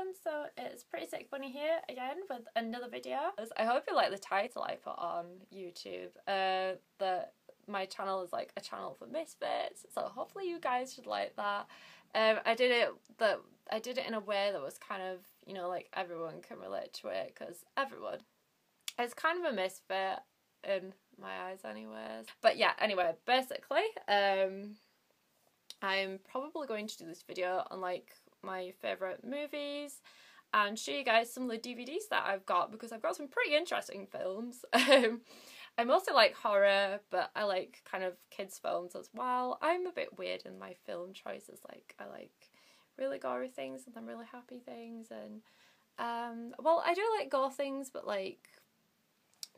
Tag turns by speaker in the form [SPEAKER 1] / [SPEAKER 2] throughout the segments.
[SPEAKER 1] everyone, so it's Prettysickbunny here again with another video. I hope you like the title I put on YouTube, that my channel is like a channel for misfits, so hopefully you guys should like that. I did it in a way that was kind of, you know, like everyone can relate to it, because everyone is kind of a misfit in my eyes anyways. But yeah, anyway, basically, I'm probably going to do this video on like my favourite movies and show you guys some of the DVDs that I've got, because I've got some pretty interesting films. I mostly like horror, but I like kind of kids films as well. I'm a bit weird in my film choices. Like, I like really gory things and then really happy things, and well, I do like gore things, but like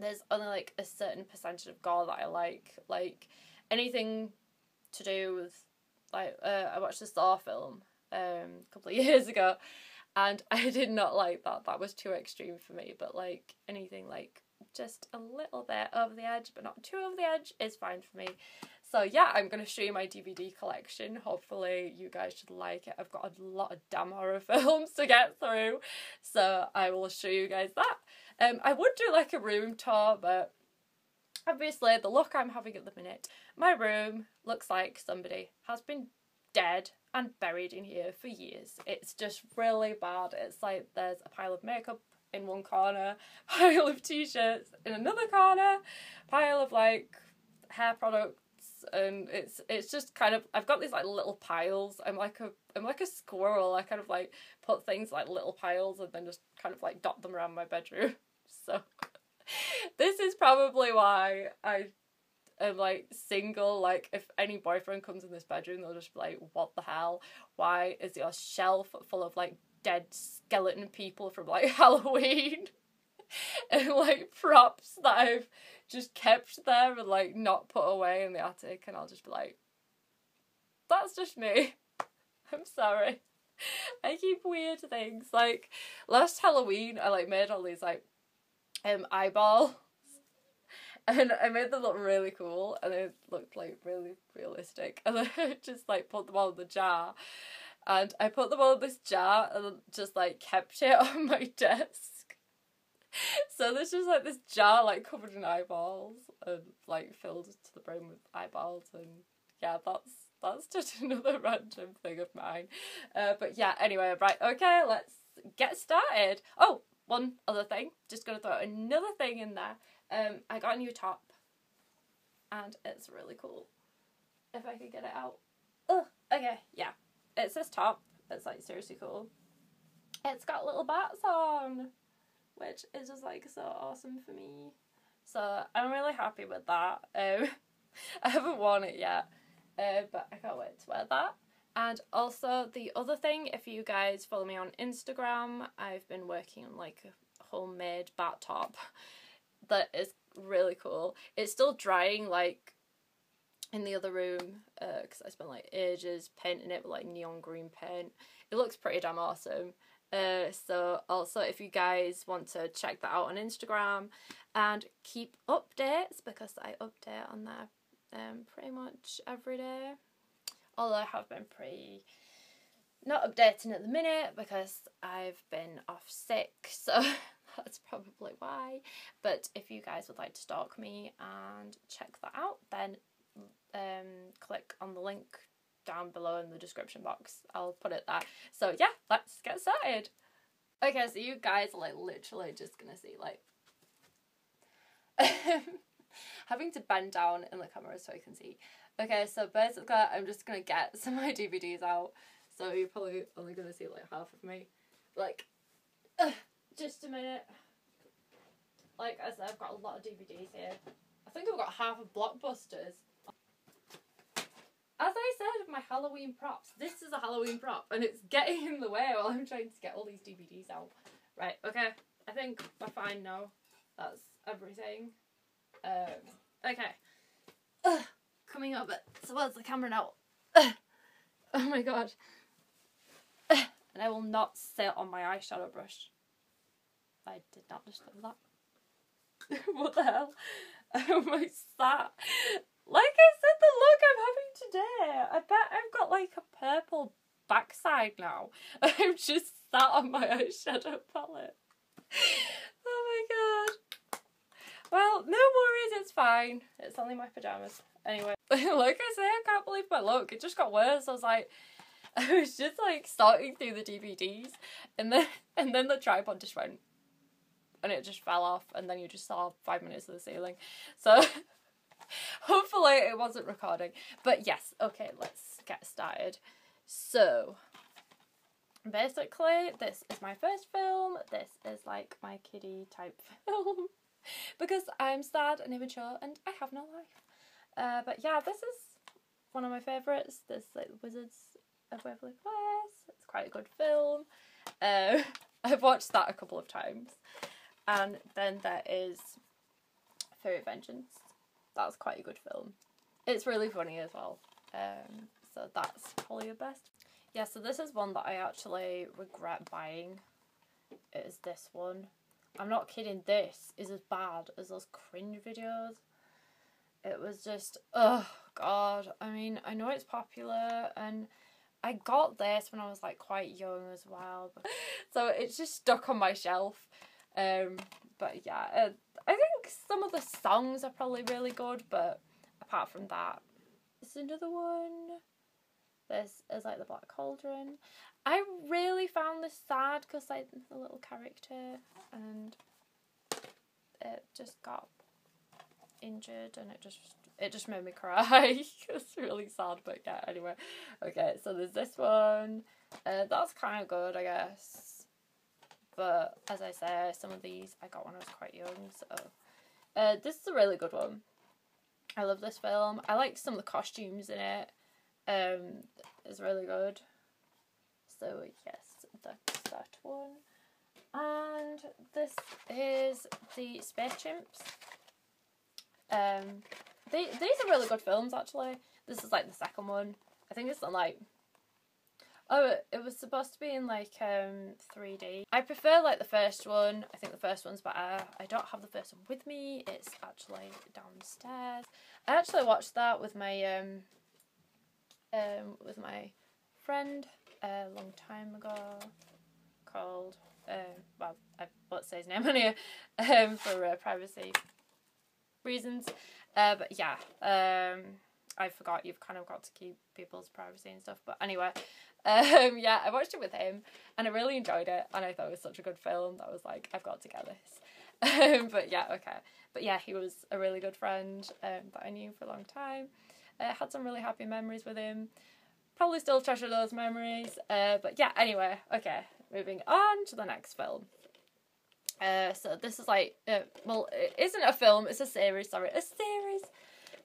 [SPEAKER 1] there's only like a certain percentage of gore that I like anything to do with like I watched the Saw film a couple of years ago, and I did not like that. That was too extreme for me. But like anything like just a little bit over the edge, but not too over the edge, is fine for me. So yeah, I'm going to show you my DVD collection. Hopefully you guys should like it. I've got a lot of damn horror films to get through, so I will show you guys that. I would do like a room tour, but obviously the look I'm having at the minute, my room looks like somebody has been dead and buried in here for years. It's just really bad. It's like there's a pile of makeup in one corner, pile of t-shirts in another corner, pile of like hair products, and it's just kind of, I've got these like little piles. I'm like a squirrel. I kind of like put things like little piles and then just kind of like dot them around my bedroom. So this is probably why I am like single. Like if any boyfriend comes in this bedroom, they'll just be like, what the hell? Why is your shelf full of like dead skeleton people from like Halloween and like props that I've just kept there and like not put away in the attic? And I'll just be like, that's just me. I'm sorry. I keep weird things. Like last Halloween I like made all these like eyeballs, and I made them look really cool and they looked like really realistic, and then I just like put them all in the jar, and I put them all in this jar and just like kept it on my desk. So there's just like this jar like covered in eyeballs and like filled to the brim with eyeballs, and yeah, that's just another random thing of mine. But yeah, anyway, right, okay, let's get started. Oh, one other thing, just gonna throw another thing in there. I got a new top and it's really cool. If I could get it out. Ugh, okay, yeah. It's this top. It's like seriously cool. It's got little bats on, which is just like so awesome for me. So I'm really happy with that. I haven't worn it yet, but I can't wait to wear that. And also the other thing, if you guys follow me on Instagram, I've been working on like a homemade bat top that is really cool. It's still drying like in the other room, because I spent like ages painting it with like neon green paint. It looks pretty damn awesome. So also if you guys want to check that out on Instagram and keep updates, because I update on there pretty much every day. Although I have been pretty not updating at the minute because I've been off sick, so that's probably why. But if you guys would like to stalk me and check that out, then click on the link down below in the description box. I'll put it there. So yeah, let's get started. Okay, so you guys are like literally just gonna see like having to bend down in the camera so I can see. Okay, so basically I'm just gonna get some of my DVDs out, so you're probably only gonna see like half of me. Like, just a minute. Like I said, I've got a lot of DVDs here. I think I've got half of Blockbusters. As I said of my Halloween props, this is a Halloween prop and it's getting in the way while I'm trying to get all these DVDs out. Right, okay, I think we're fine now. That's everything. Okay. Coming up towards the camera now. Oh my god. And I will not sit on my eyeshadow brush. I did not just do that. What the hell? Oh my sat. Like I said, the look I'm having today. I bet I've got like a purple backside now. I'm just sat on my eyeshadow palette. Oh my god. Well, no worries, it's fine. It's only my pyjamas. Anyway, like I say, I can't believe my look. It just got worse. I was just like sorting through the DVDs, and then the tripod just went, and it just fell off, and then you just saw 5 minutes of the ceiling. So hopefully it wasn't recording. But yes, okay, let's get started. So basically, this is my first film. This is like my kiddie type film because I'm sad and immature and I have no life. But yeah, this is one of my favourites. This like Wizards of Waverly Place. It's quite a good film. I've watched that a couple of times. And then there is Fairy Vengeance. That's quite a good film. It's really funny as well. So that's probably the best. Yeah, so this is one that I actually regret buying. It is this one. I'm not kidding, this is as bad as those cringe videos. It was just, oh god. I mean, I know it's popular and I got this when I was like quite young as well. But, so it's just stuck on my shelf. But yeah, I think some of the songs are probably really good, but apart from that, it's another one. This is like the Black Cauldron. I really found this sad because like the little character and it just got injured and it just made me cry. It's really sad, but yeah, anyway. Okay, so there's this one. That's kind of good, I guess. But as I say, some of these I got when I was quite young, so this is a really good one. I love this film. I like some of the costumes in it. It's really good. So yes, that's that one. And this is the Space Chimps. These are really good films actually. This is like the second one. I think it's on like, oh, it was supposed to be in like 3D. I prefer like the first one. I think the first one's better. I don't have the first one with me. It's actually downstairs. I actually watched that with my friend a long time ago, called well, I won't say his name on here for privacy reasons. But yeah, I forgot you've kind of got to keep people's privacy and stuff. But anyway, yeah, I watched it with him and I really enjoyed it and I thought it was such a good film that I was like, I've got to get this. But yeah, okay. But yeah, he was a really good friend that I knew for a long time. Had some really happy memories with him. Probably still treasure those memories. But yeah, anyway, okay, moving on to the next film. So this is like, well, it isn't a film, it's a series, sorry, a series.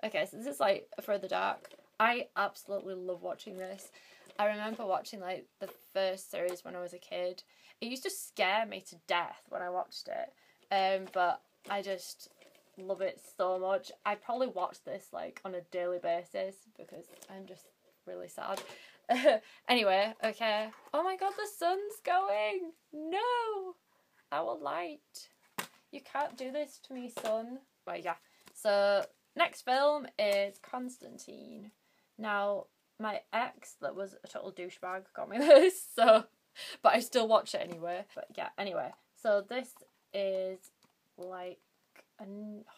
[SPEAKER 1] Okay, so this is like Further Dark. I absolutely love watching this. I remember watching like the first series when I was a kid. It used to scare me to death when I watched it. But I just love it so much. I probably watch this like on a daily basis because I'm just really sad. Anyway, okay. Oh my god, the sun's going! No! Our light. You can't do this to me, son. Right, yeah. So, next film is Constantine. Now, my ex that was a total douchebag got me this, so, but I still watch it anyway. But yeah, anyway. So this is like a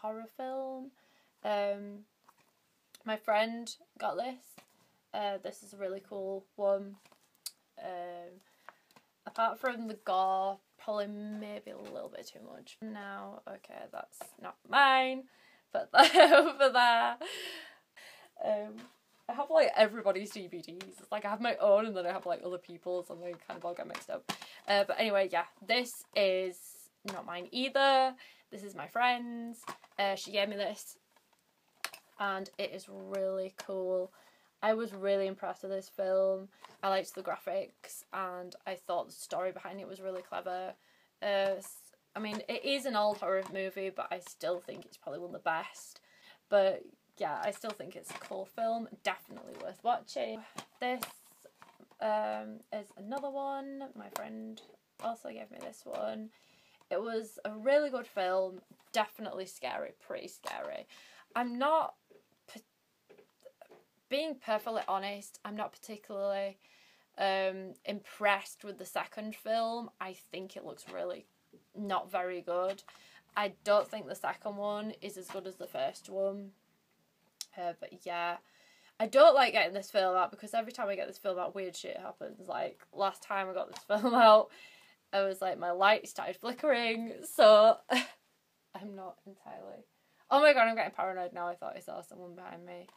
[SPEAKER 1] horror film. My friend got this. This is a really cool one. Apart from the gore, probably maybe a little bit too much. Now, okay, that's not mine. Put that over there. I have like everybody's DVDs. It's like I have my own and then I have like other people's and they kind of all get mixed up. But anyway, yeah, this is not mine either. This is my friend's. She gave me this and it is really cool. I was really impressed with this film. I liked the graphics and I thought the story behind it was really clever. I mean, it is an old horror movie, but I still think it's probably one of the best. But yeah, I still think it's a cool film. Definitely worth watching. This is another one. My friend also gave me this one. It was a really good film. Definitely scary, pretty scary. I'm not, being perfectly honest, I'm not particularly impressed with the second film. I think it looks really not very good. I don't think the second one is as good as the first one. But yeah, I don't like getting this film out because every time I get this film out, weird shit happens. Like, last time I got this film out, I was like, my light started flickering, so I'm not entirely... Oh my god, I'm getting paranoid now. I thought I saw someone behind me.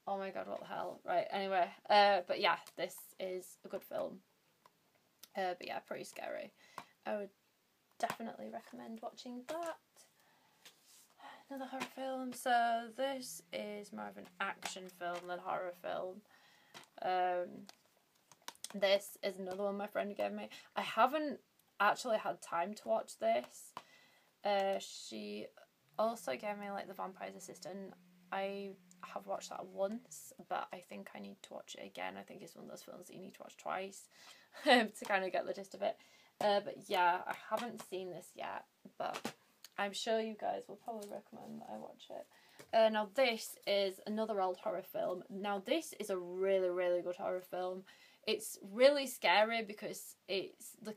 [SPEAKER 1] Oh my god, what the hell? Right, anyway, but yeah, this is a good film. But yeah, pretty scary. I would definitely recommend watching that. Another horror film. So this is more of an action film than horror film. This is another one my friend gave me. I haven't actually had time to watch this. She also gave me like The Vampire's Assistant. I have watched that once, but I think I need to watch it again. I think it's one of those films that you need to watch twice to kind of get the gist of it. But yeah, I haven't seen this yet, but I'm sure you guys will probably recommend that I watch it. Now this is another old horror film. Now this is a really, really good horror film. It's really scary because it's the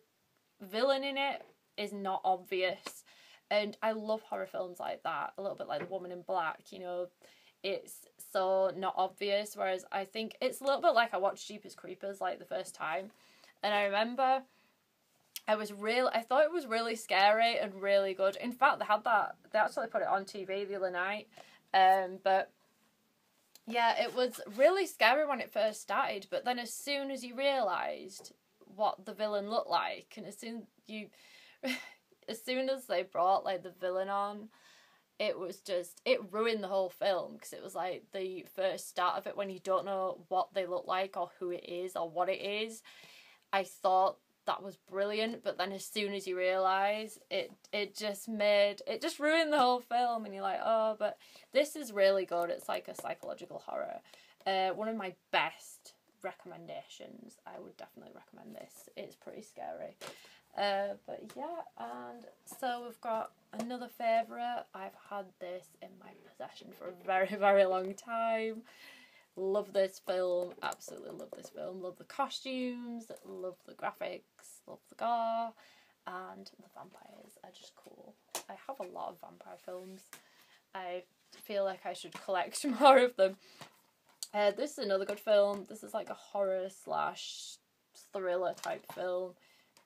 [SPEAKER 1] villain in it is not obvious. And I love horror films like that. A little bit like The Woman in Black, you know. It's so not obvious. Whereas I think it's a little bit like I watched Jeepers Creepers like the first time. And I remember I thought it was really scary and really good. In fact, they actually put it on TV the other night. But yeah, it was really scary when it first started. But then as soon as you realised what the villain looked like, and as soon as they brought like the villain on, it ruined the whole film, because it was like the first start of it when you don't know what they look like or who it is or what it is. I thought that was brilliant, but then as soon as you realise, it just ruined the whole film, and you're like, oh, but this is really good. It's like a psychological horror. One of my best recommendations. I would definitely recommend this. It's pretty scary. But yeah, and so we've got another favourite. I've had this in my possession for a very, very long time. Love this film, absolutely love this film. Love the costumes, love the graphics, love the gore, and the vampires are just cool. I have a lot of vampire films. I feel like I should collect more of them. This is another good film. This is like a horror / thriller type film.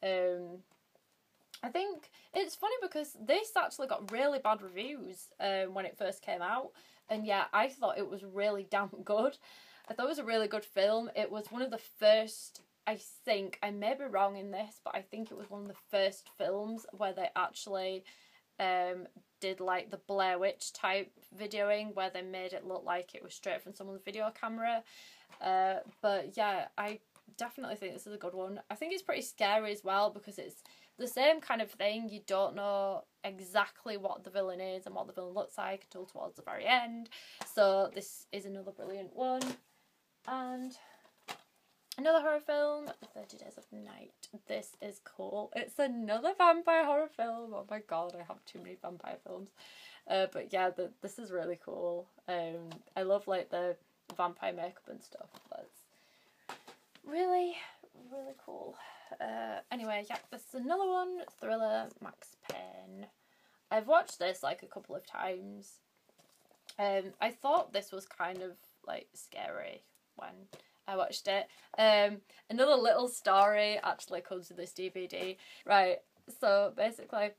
[SPEAKER 1] I think it's funny because this actually got really bad reviews when it first came out. And yeah, I thought it was really damn good. I thought it was a really good film. It was one of the first, I think, I may be wrong in this, but I think it was one of the first films where they actually did like the Blair Witch type videoing, where they made it look like it was straight from someone's video camera. But yeah, I definitely think this is a good one. I think it's pretty scary as well, because it's the same kind of thing. You don't know exactly what the villain is and what the villain looks like until towards the very end. So this is another brilliant one. And another horror film, 30 Days of Night. This is cool. It's another vampire horror film. Oh my god, I have too many vampire films. But yeah, this is really cool. I love like the vampire makeup and stuff. That's really, really cool. Anyway, yeah, this is another one. Thriller, Max Payne. I've watched this like a couple of times. I thought this was kind of like scary when I watched it. Another little story actually comes with this DVD. Right, so basically,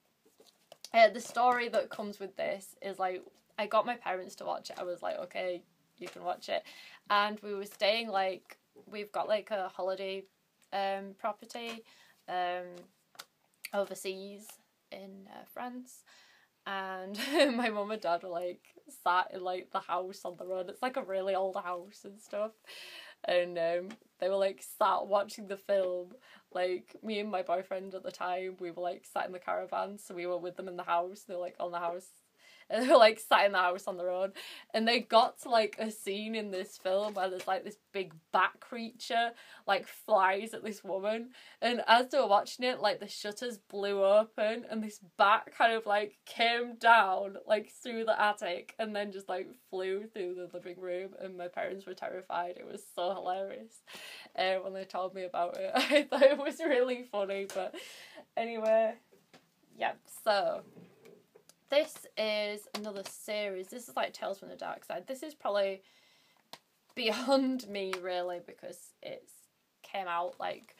[SPEAKER 1] the story that comes with this is like, I got my parents to watch it. I was like, okay, you can watch it. And we were staying like, we've got like a holiday property overseas in France, and my mum and dad were like sat in like the house on the road. It's like a really old house and stuff, and they were like sat watching the film. Like me and my boyfriend at the time, we were like sat in the caravan, so we were with them in the house. They were like on the house, and they were like sat in the house on their own, and they got to like a scene in this film where there's like this big bat creature like flies at this woman, and as they were watching it, like the shutters blew open and this bat kind of like came down like through the attic and then just like flew through the living room, and my parents were terrified. It was so hilarious when they told me about it. I thought it was really funny. But anyway, yeah, so this is another series. This is like Tales from the Dark Side. This is probably beyond me, really, because it's came out like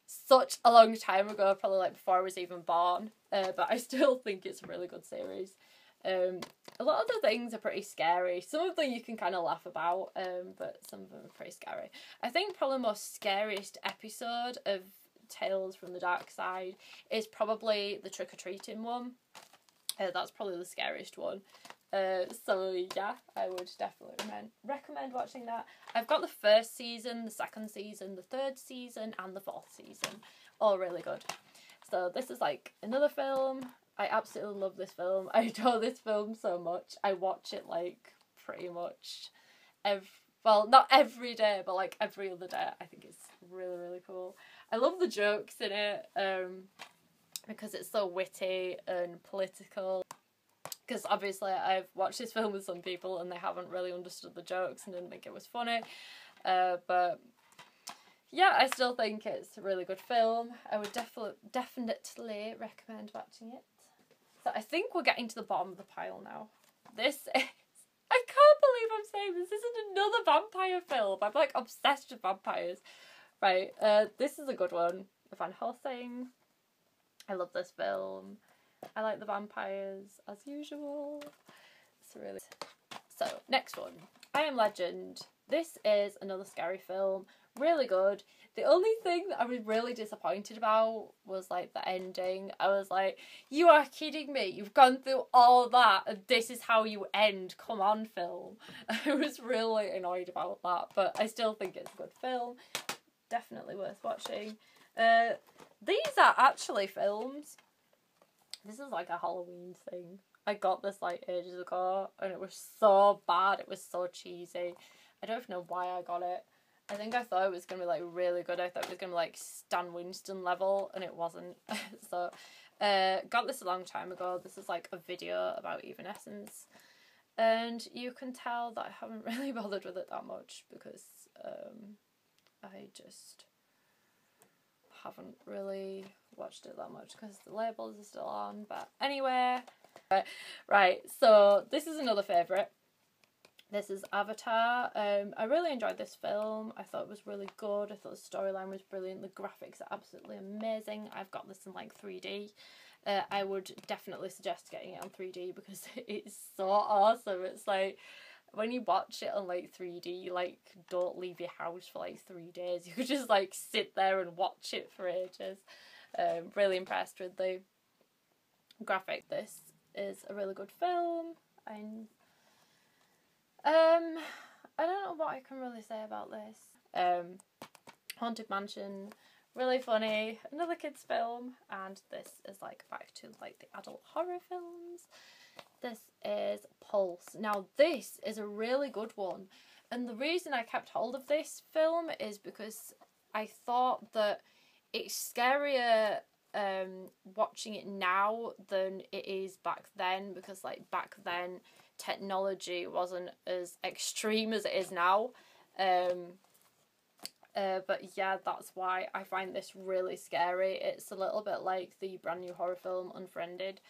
[SPEAKER 1] such a long time ago, probably like before I was even born. But I still think it's a really good series. A lot of the things are pretty scary. Some of them you can kind of laugh about, but some of them are pretty scary. I think probably the most scariest episode of Tales from the Dark Side is probably the trick-or-treating one. That's probably the scariest one. So yeah, I would definitely recommend watching that. I've got the first season, the second season, the third season, and the fourth season. All really good. So this is like another film. I absolutely love this film. I adore this film so much. I watch it like pretty much well, not every day, but like every other day. I think it's really, really cool. I love the jokes in it, because it's so witty and political. Because obviously I've watched this film with some people and they haven't really understood the jokes and didn't think it was funny. But yeah, I still think it's a really good film. I would definitely recommend watching it. So I think we're getting to the bottom of the pile now. This is... I can't believe I'm saying this. This is another vampire film. I'm like obsessed with vampires. Right, this is a good one. Van Helsing. I love this film. I like the vampires as usual. It's really... So, next one. I Am Legend. This is another scary film. Really good. The only thing that I was really disappointed about was like the ending. I was like, you are kidding me. You've gone through all that and this is how you end. Come on, film. I was really annoyed about that, but I still think it's a good film. Definitely worth watching. These are actually films. This is like a Halloween thing. I got this like ages ago and it was so bad. It was so cheesy. I don't even know why I got it. I think I thought it was going to be like really good. I thought it was going to be like Stan Winston level and it wasn't. So got this a long time ago. This is like a video about Evanescence. And you can tell that I haven't really bothered with it that much because I just haven't really watched it that much because the labels are still on. But anyway, right, so this is another favourite. This is Avatar. I really enjoyed this film. I thought it was really good. I thought the storyline was brilliant. The graphics are absolutely amazing. I've got this in like 3D. I would definitely suggest getting it on 3D because it's so awesome. It's like when you watch it on like 3D, you like don't leave your house for like 3 days. You could just like sit there and watch it for ages. Really impressed with the graphic. This is a really good film. I don't know what I can really say about this. Haunted Mansion, really funny. Another kids film, and this is like back to like the adult horror films. This is Pulse. Now this is a really good one, and the reason I kept hold of this film is because I thought that it's scarier watching it now than it is back then, because like back then technology wasn't as extreme as it is now. But yeah, that's why I find this really scary. It's a little bit like the brand new horror film Unfriended,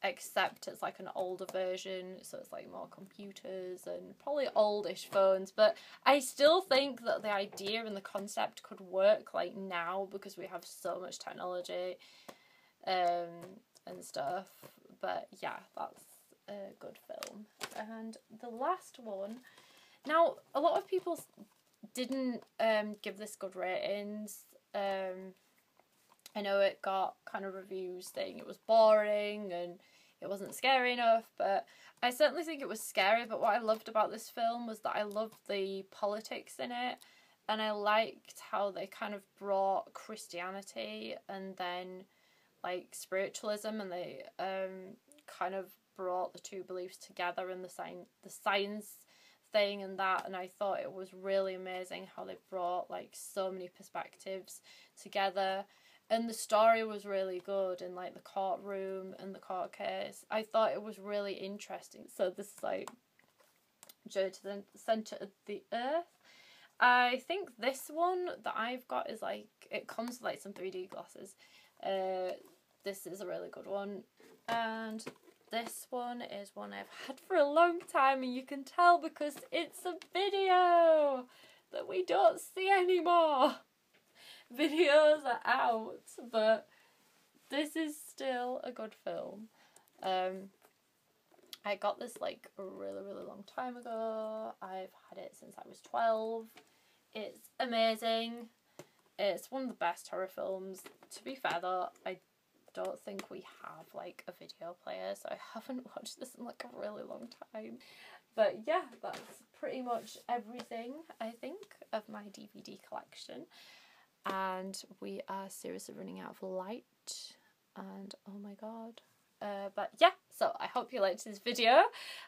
[SPEAKER 1] except it's like an older version, so it's like more computers and probably oldish phones. But I still think that the idea and the concept could work like now because we have so much technology and stuff. But yeah, that's a good film. And the last one, now a lot of people didn't give this good ratings. I know it got kind of reviews saying it was boring and it wasn't scary enough, but I certainly think it was scary. But what I loved about this film was that I loved the politics in it, and I liked how they kind of brought Christianity and then like spiritualism, and they kind of brought the two beliefs together, and the science thing and that, and I thought it was really amazing how they brought like so many perspectives together, and the story was really good, and like the courtroom and the court case, I thought it was really interesting. So this is like Journey to the Centre of the Earth. I think this one that I've got is like, it comes with like some 3D glasses. This is a really good one, and this one is one I've had for a long time, and you can tell because it's a video that we don't see anymore. Videos are out, but this is still a good film. I got this like a really, really long time ago. I've had it since I was 12. It's amazing. It's one of the best horror films. To be fair though, I don't think we have like a video player, so I haven't watched this in like a really long time. But yeah, that's pretty much everything, I think, of my DVD collection. And we are seriously running out of light, and oh my god. But yeah, so I hope you liked this video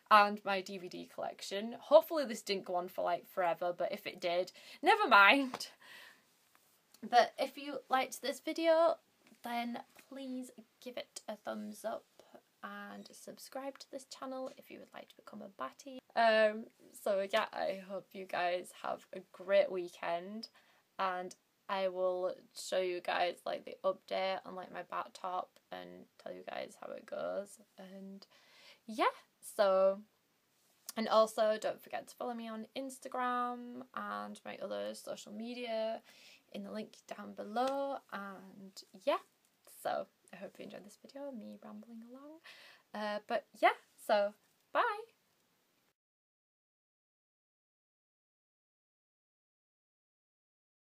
[SPEAKER 1] and my DVD collection. Hopefully this didn't go on for like forever, but if it did, never mind. But if you liked this video, then please give it a thumbs up and subscribe to this channel if you would like to become a baddie. So yeah, I hope you guys have a great weekend, and I will show you guys like the update on like my bat top and tell you guys how it goes. And yeah, so, and also don't forget to follow me on Instagram and my other social media in the link down below. And yeah, so I hope you enjoyed this video, me rambling along. But yeah, so bye.